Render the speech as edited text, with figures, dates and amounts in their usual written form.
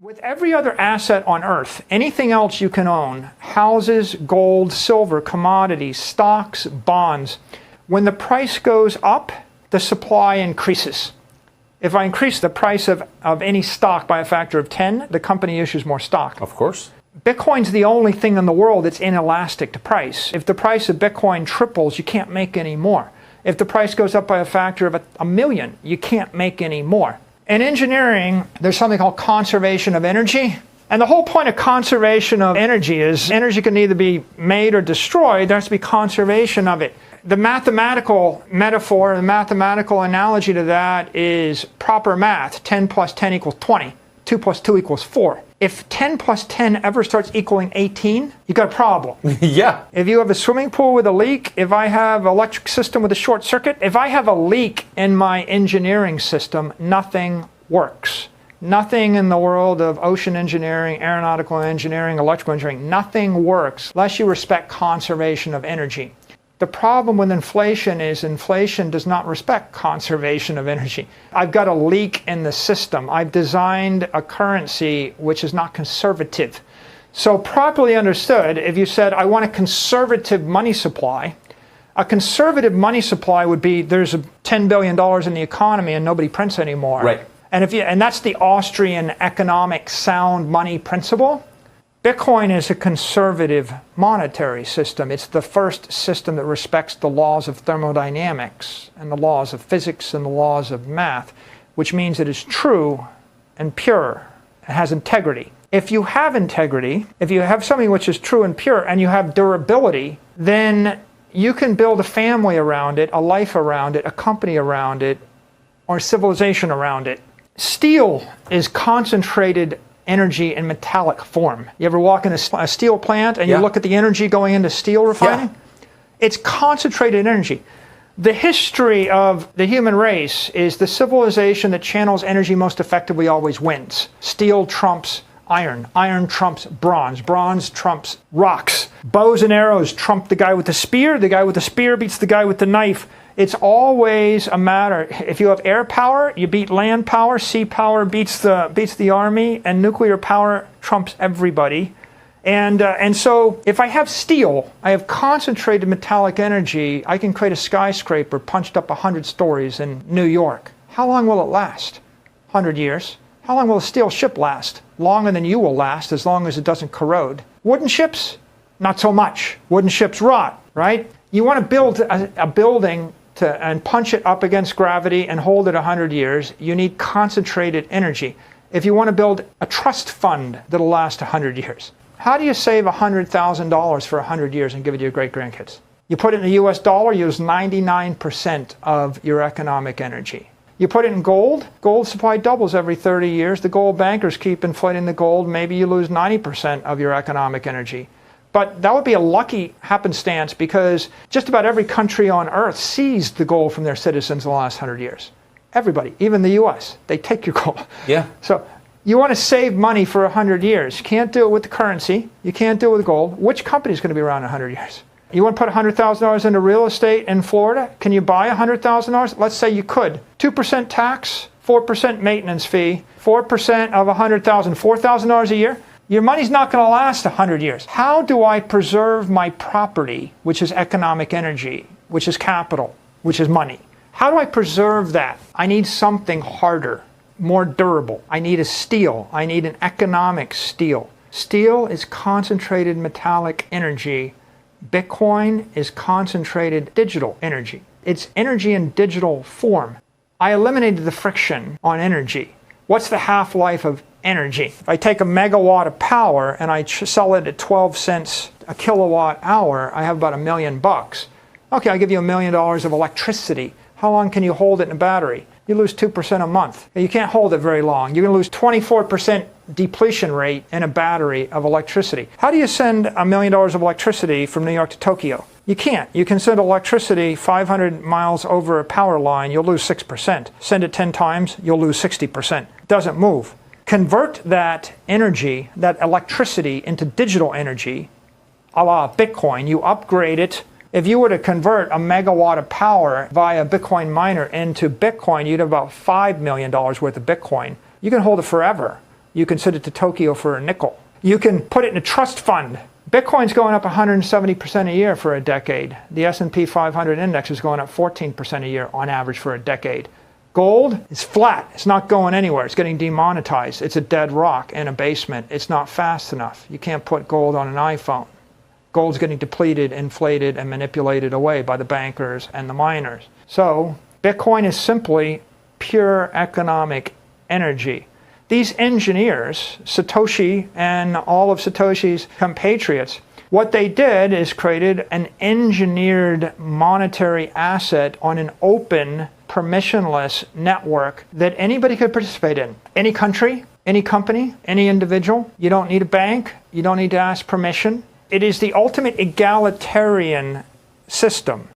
With every other asset on earth, anything else you can own, houses, gold, silver, commodities, stocks, bonds, when the price goes up, the supply increases. If I increase the price of any stock by a factor of 10, the company issues more stock. Of course. Bitcoin's the only thing in the world that's inelastic to price. If the price of Bitcoin triples, you can't make any more. If the price goes up by a factor of a million, you can't make any more. In engineering, there's something called conservation of energy. And the whole point of conservation of energy is energy can either be made or destroyed. There has to be conservation of it. The mathematical metaphor, the mathematical analogy to that is proper math. 10 plus 10 equals 20. 2 plus 2 equals 4. If 10 plus 10 ever starts equaling 18, you got a problem. Yeah. If you have a swimming pool with a leak, if I have an electric system with a short circuit, if I have a leak in my engineering system, nothing works. Nothing in the world of ocean engineering, aeronautical engineering, electrical engineering, nothing works unless you respect conservation of energy. The problem with inflation is inflation does not respect conservation of energy. I've got a leak in the system. I've designed a currency which is not conservative. So properly understood, if you said, I want a conservative money supply, a conservative money supply would be there's $10 billion in the economy and nobody prints anymore. Right. And that's the Austrian economic sound money principle. Bitcoin is a conservative monetary system. It's the first system that respects the laws of thermodynamics and the laws of physics and the laws of math, which means it is true and pure. It has integrity. If you have integrity, if you have something which is true and pure and you have durability, then you can build a family around it, a life around it, a company around it, or a civilization around it. Steel is concentrated energy in metallic form. You ever walk in a steel plant and you look at the energy going into steel refining? Yeah. It's concentrated energy. The history of the human race is the civilization that channels energy most effectively always wins. Steel trumps iron. Iron trumps bronze. Bronze trumps rocks. Bows and arrows trump the guy with the spear. The guy with the spear beats the guy with the knife. It's always a matter. If you have air power, you beat land power. Sea power beats the army, and nuclear power trumps everybody. And so if I have steel, I have concentrated metallic energy. I can create a skyscraper punched up 100 stories in New York. How long will it last? 100 years. How long will a steel ship last? Longer than you will last, as long as it doesn't corrode. Wooden ships? Not so much. Wooden ships rot, right? You want to build a building and punch it up against gravity and hold it 100 years, you need concentrated energy. If you want to build a trust fund that'll last 100 years, how do you save $100,000 for 100 years and give it to your great-grandkids? You put it in the US dollar, you use 99% of your economic energy. You put it in gold, gold supply doubles every 30 years. The gold bankers keep inflating the gold. Maybe you lose 90% of your economic energy. But that would be a lucky happenstance because just about every country on earth seized the gold from their citizens in the last 100 years. Everybody, even the US, they take your gold. Yeah. So you want to save money for 100 years. You can't do it with the currency. You can't do it with gold. Which company is going to be around 100 years? You want to put $100,000 into real estate in Florida? Can you buy $100,000? Let's say you could. 2% tax, 4% maintenance fee, 4% of $100,000, $4,000 a year. Your money's not going to last 100 years. How do I preserve my property, which is economic energy, which is capital, which is money? How do I preserve that? I need something harder, more durable. I need a steel. I need an economic steel. Steel is concentrated metallic energy. Bitcoin is concentrated digital energy. It's energy in digital form. I eliminated the friction on energy. What's the half-life of energy? If I take a megawatt of power and I sell it at 12 cents a kilowatt hour, I have about $1 million. Okay, I'll give you $1 million of electricity. How long can you hold it in a battery? You lose 2% a month. You can't hold it very long. You're going to lose 24% depletion rate in a battery of electricity. How do you send $1 million of electricity from New York to Tokyo? You can't. You can send electricity 500 miles over a power line, you'll lose 6%. Send it 10 times, you'll lose 60%. It doesn't move. Convert that energy, that electricity, into digital energy, a la Bitcoin. You upgrade it. If you were to convert a megawatt of power via a Bitcoin miner into Bitcoin, you'd have about $5 million worth of Bitcoin. You can hold it forever. You can send it to Tokyo for a nickel. You can put it in a trust fund. Bitcoin's going up 170% a year for a decade. The S&P 500 index is going up 14% a year on average for a decade. Gold is flat. It's not going anywhere. It's getting demonetized. It's a dead rock in a basement. It's not fast enough. You can't put gold on an iPhone. Gold's getting depleted, inflated, and manipulated away by the bankers and the miners. So Bitcoin is simply pure economic energy. These engineers, Satoshi and all of Satoshi's compatriots, what they did is created an engineered monetary asset on an open, permissionless network that anybody could participate in. Any country, any company, any individual. You don't need a bank. You don't need to ask permission. It is the ultimate egalitarian system.